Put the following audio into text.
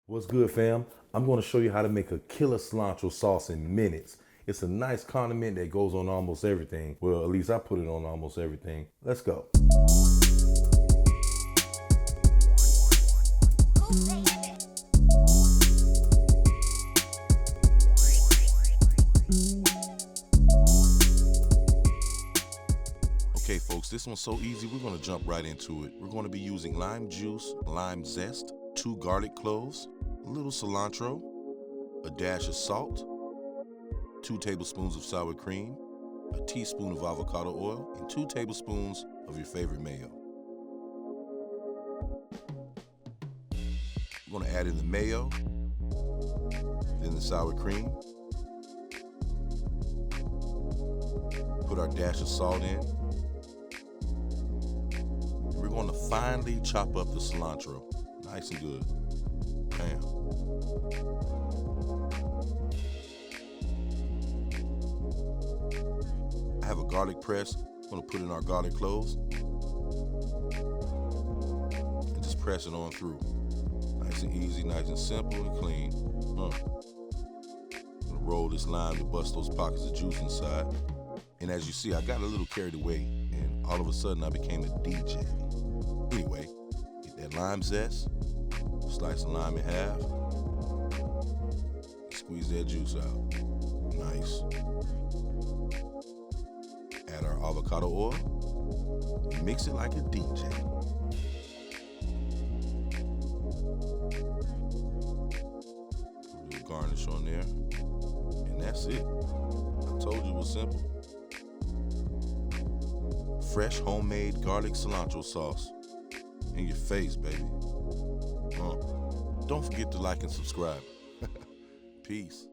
What's good, fam? I'm going to show you how to make a killer cilantro sauce in minutes. It's a nice condiment that goes on almost everything. Well, at least I put it on almost everything. Let's go. Okay, folks, this one's so easy, we're going to jump right into it. We're going to be using lime juice, lime zest, 2 garlic cloves, a little cilantro, a dash of salt, 2 tablespoons of sour cream, a teaspoon of avocado oil, and 2 tablespoons of your favorite mayo. We're going to add in the mayo, then the sour cream, put our dash of salt in. We're going to finely chop up the cilantro, nice and good. Bam. I have a garlic press. I'm going to put in our garlic cloves and just press it on through. Nice and easy, nice and simple and clean. I'm going to roll this lime to bust those pockets of juice inside. And as you see, I got a little carried away, and all of a sudden I became a DJ. Anyway, get that lime zest, slice the lime in half, squeeze that juice out. Nice. Add our avocado oil, and mix it like a DJ. Put a little garnish on there, and that's it. I told you it was simple. Fresh homemade garlic cilantro sauce in your face, baby. Don't forget to like and subscribe. Peace.